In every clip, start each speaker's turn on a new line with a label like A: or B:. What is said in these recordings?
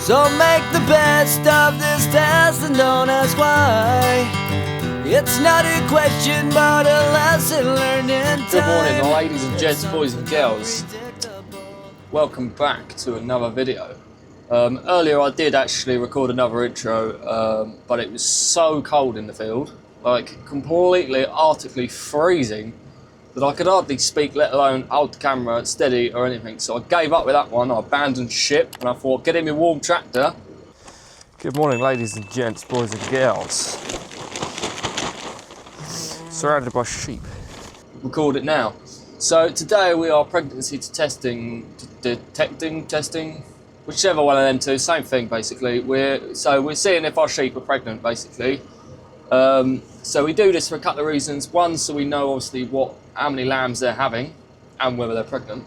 A: So make the best of this test and don't ask why. It's not a question but a lesson learned in time.
B: Good morning ladies and gents, boys and girls. Welcome back to another video. Earlier I did actually record another intro, but it was so cold in the field, like completely arctically freezing, that I could hardly speak, let alone hold the camera steady or anything. So I gave up with that one. I abandoned ship and I thought, get in my warm tractor. Good morning ladies and gents, boys and girls. Surrounded by sheep. Record it now. So today we are pregnancy testing, whichever one of them two, same thing basically. We're seeing if our sheep are pregnant basically. So we do this for a couple of reasons. One, so we know obviously how many lambs they're having and whether they're pregnant.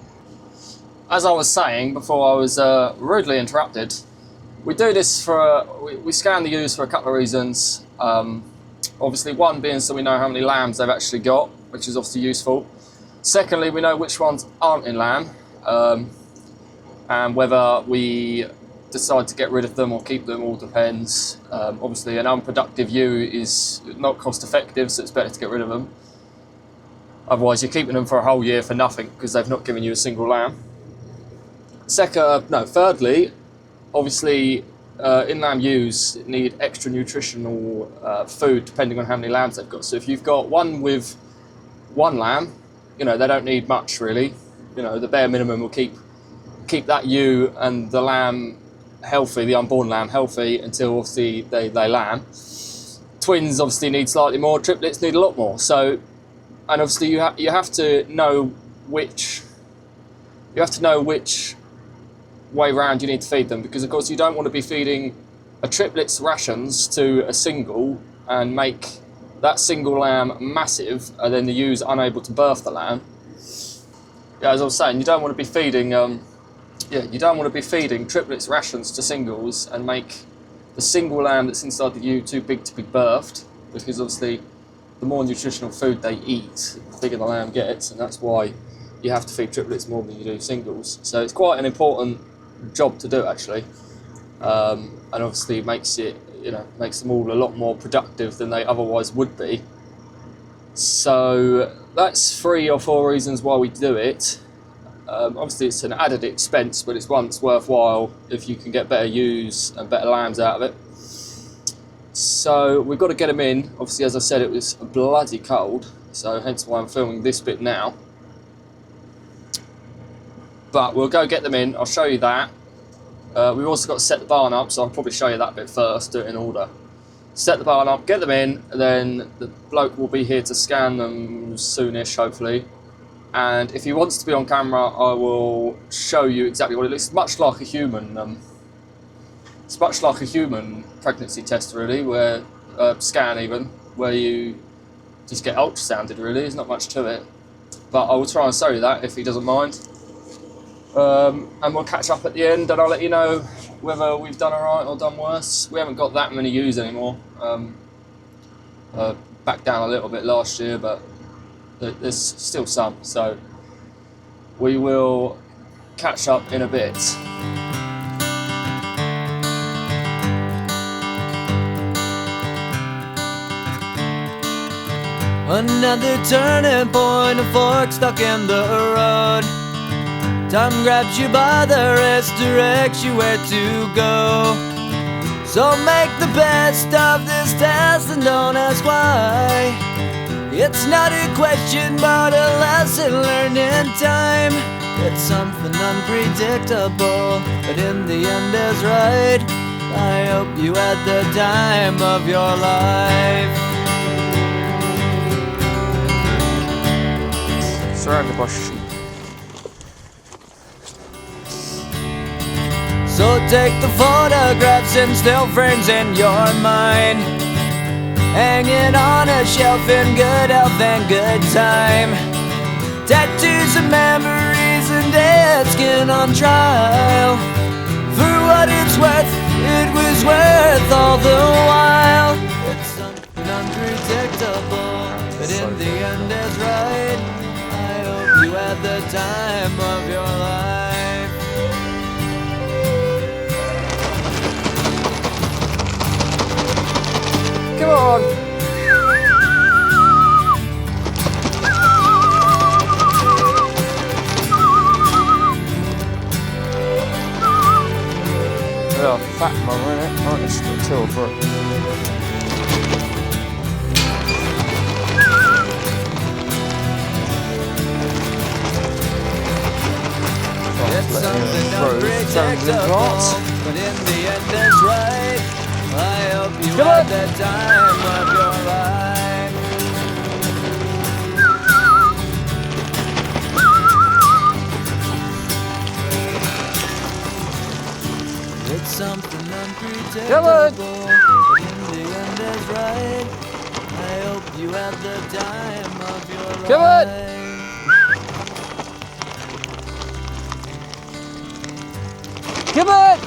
B: As I was saying before I was rudely interrupted, we do this we scan the ewes for a couple of reasons. Obviously one being so we know how many lambs they've actually got, which is obviously useful. Secondly, we know which ones aren't in lamb, and whether we decide to get rid of them or keep them all depends. Obviously an unproductive ewe is not cost effective, so it's better to get rid of them. Otherwise you're keeping them for a whole year for nothing because they've not given you a single lamb. Thirdly, obviously in-lamb ewes need extra nutritional food depending on how many lambs they've got. So if you've got one with one lamb, you know, they don't need much really. You know, the bare minimum will keep that ewe and the lamb healthy, the unborn lamb healthy until obviously they lamb. Twins obviously need slightly more, triplets need a lot more. So, and obviously you have to know which way round you need to feed them, because of course you don't want to be feeding a triplet's rations to a single and make that single lamb massive and then the ewes unable to birth the lamb. Yeah, as I was saying, you don't want to be feeding triplets rations to singles and make the single lamb that's inside the ewe too big to be birthed, because obviously the more nutritional food they eat, the bigger the lamb gets, and that's why you have to feed triplets more than you do singles. So it's quite an important job to do actually, and obviously makes them all a lot more productive than they otherwise would be. So that's 3 or 4 reasons why we do it. Obviously it's an added expense, but it's one that's worthwhile if you can get better ewes and better lambs out of it. So we've got to get them in. Obviously, as I said, it was bloody cold, so hence why I'm filming this bit now. But we'll go get them in, I'll show you that. We've also got to set the barn up, so I'll probably show you that bit first, do it in order. Set the barn up, get them in, and then the bloke will be here to scan them soonish, hopefully. And if he wants to be on camera, I will show you exactly what it looks much like a human. It's much like a human pregnancy test, really, where scan even, where you just get ultrasounded. Really, there's not much to it. But I will try and show you that if he doesn't mind. And we'll catch up at the end, and I'll let you know whether we've done alright or done worse. We haven't got that many ewes anymore. Back down a little bit last year, but there's still some, so we will catch up in a bit.
A: Another turning point, a fork stuck in the road. Time grabs you by the wrist, directs you where to go. So make the best of this test and don't ask why. It's not a question but a lesson learned in time. It's something unpredictable, but in the end is right. I hope you had the time of your life.
B: Surrounded by sheep.
A: So take the photographs and still frames in your mind, hanging on a shelf in good health and good time. Tattoos and memories and dead skin on trial. For what it's worth, it was worth all the while. It's something unpredictable, but in the end it's right. I hope you had the time of your life.
B: Yeah, fat mother, innit? I reckon she's got 2 or 3.
A: It's something unpredictable, but in the end it's right. I hope you had the time of your life. It's something unpredictable, but in the end it's right. I hope you had the time of your life.
B: Come on!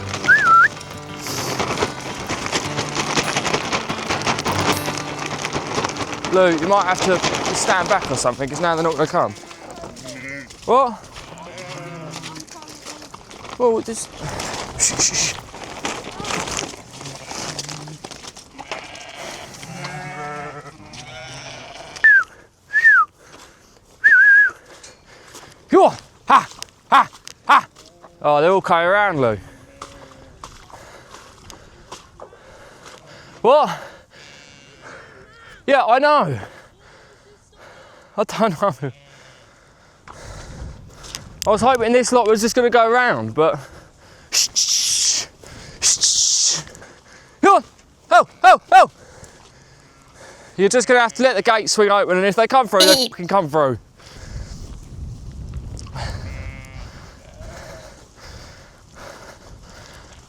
B: Lou, you might have to stand back or something, because now they're not going to come. What? Well, just... Shh. Come on! Ha! Ha! Ha! Oh, they're all coming around, Lou. What? Yeah, I know. I don't know. I was hoping this lot was just going to go around, but... Shh. Come on! Oh! You're just going to have to let the gate swing open, and if they come through, they can come through.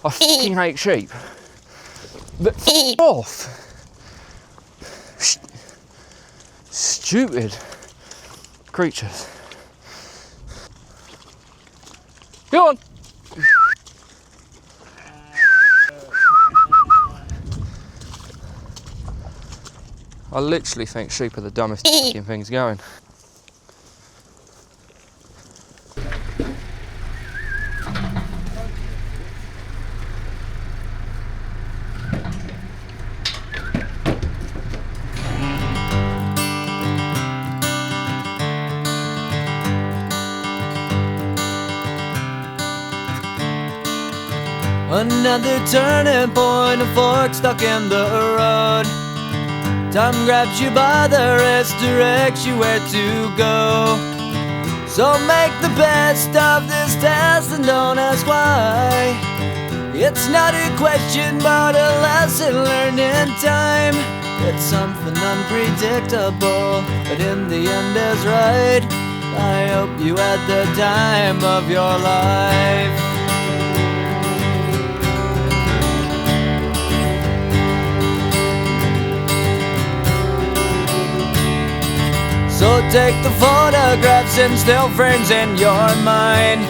B: I fucking hate sheep. But off! Stupid creatures. Go on! I literally think sheep are the dumbest fucking things going.
A: Another turning point, a fork stuck in the road. Time grabs you by the wrist, directs you where to go. So make the best of this test and don't ask why. It's not a question but a lesson learned in time. It's something unpredictable, but in the end is right. I hope you had the time of your life. So take the photographs and still frames in your mind,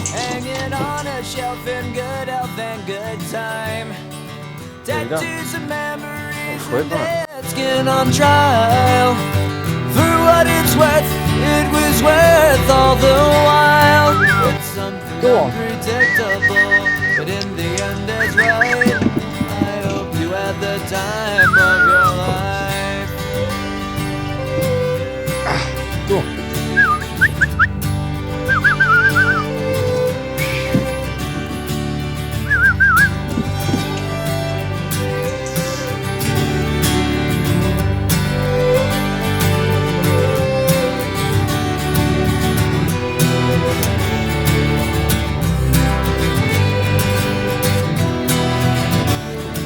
A: hanging on a shelf in good health and good time. Tattoos and memories and dead skin on trial. For what it's worth, it was worth all the while. It's something unpredictable, but in the end it's right. I hope you had the time of your life.
B: Go on.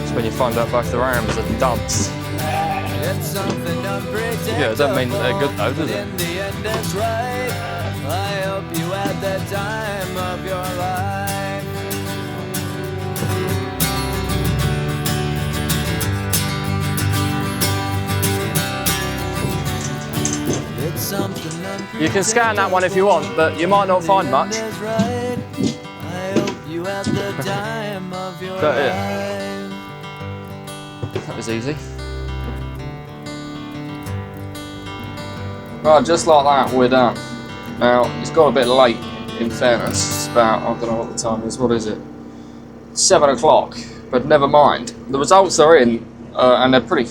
B: It's when you find out both the rams are dumps. Yeah, it doesn't mean that they're good though, does it?
A: In the end it's right. I hope you had the time of your life. It's something
B: you can scan that one if you want, but you might not find much.
A: I hope you had the time of your life.
B: That was easy. Right, just like that, we're done. Now, it's got a bit late, in fairness. It's about, I don't know what the time is, what is it? 7 o'clock, but never mind. The results are in, and they're pretty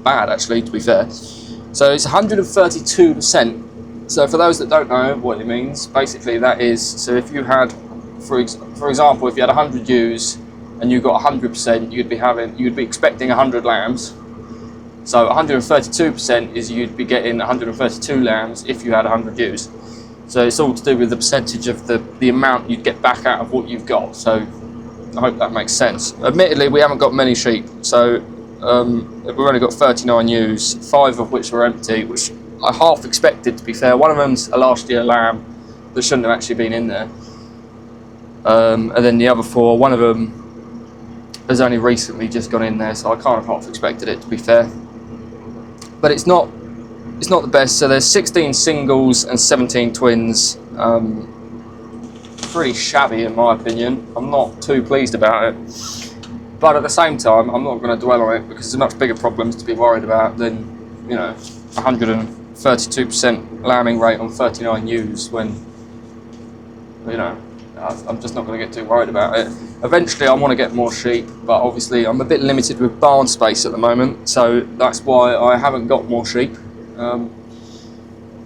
B: bad, actually, to be fair. So it's 132%. So for those that don't know what it means, basically that is, so if you had for example, if you had 100 ewes and you got 100%, you'd be expecting 100 lambs. So 132% is you'd be getting 132 lambs if you had 100 ewes. So it's all to do with the percentage of the amount you'd get back out of what you've got. So I hope that makes sense. Admittedly, we haven't got many sheep, so we've only got 39 ewes, 5 of which were empty, which I half expected, to be fair. One of them's a last year lamb that shouldn't have actually been in there. And then the other 4, one of them has only recently just gone in there, so I kind of half expected it, to be fair. But it's not the best. So there's 16 singles and 17 twins. Pretty shabby in my opinion. I'm not too pleased about it. But at the same time, I'm not going to dwell on it because there's much bigger problems to be worried about than, you know, 132% lambing rate on 39 ewes when, you know, I'm just not going to get too worried about it. Eventually I want to get more sheep, but obviously I'm a bit limited with barn space at the moment, so that's why I haven't got more sheep.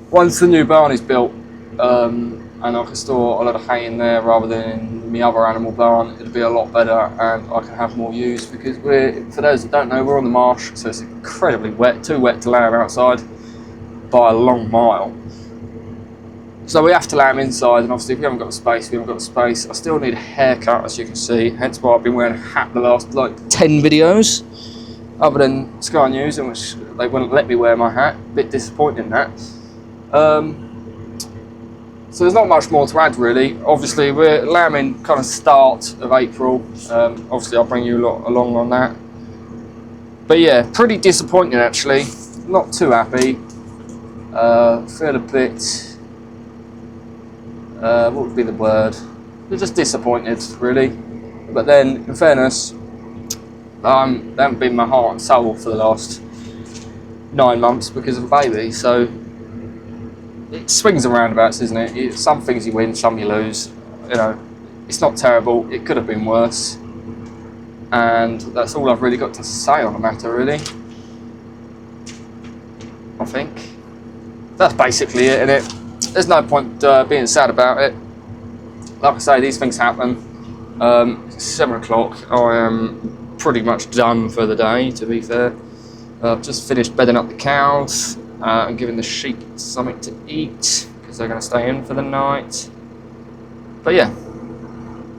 B: Once the new barn is built and I can store a lot of hay in there rather than in my other animal barn, it'll be a lot better and I can have more ewes, because for those that don't know, we're on the marsh, so it's incredibly wet, too wet to lamb outside by a long mile. So we have to lamb inside, and obviously if we haven't got the space, we haven't got the space. I still need a haircut, as you can see, hence why I've been wearing a hat the last like 10 videos, other than Sky News, in which they wouldn't let me wear my hat. A bit disappointing that. So there's not much more to add really. Obviously we're lambing kind of start of April. Obviously I'll bring you along on that. But yeah, pretty disappointing actually. Not too happy. Feel a bit... what would be the word? We're just disappointed, really. But then, in fairness, they haven't been my heart and soul for the last 9 months because of a baby. So it swings and roundabouts, isn't it? Some things you win, some you lose. You know, it's not terrible. It could have been worse, and that's all I've really got to say on the matter, really. I think that's basically it, innit? There's no point being sad about it. Like I say, these things happen. It's 7 o'clock. I am pretty much done for the day, to be fair. I've just finished bedding up the cows and giving the sheep something to eat because they're going to stay in for the night. But yeah.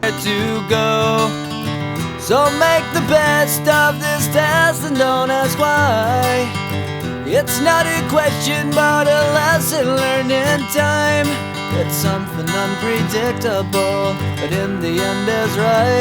A: To go. So make the best of this test and don't ask why. It's not a question but a lesson learned in time. It's something unpredictable, but in the end is right.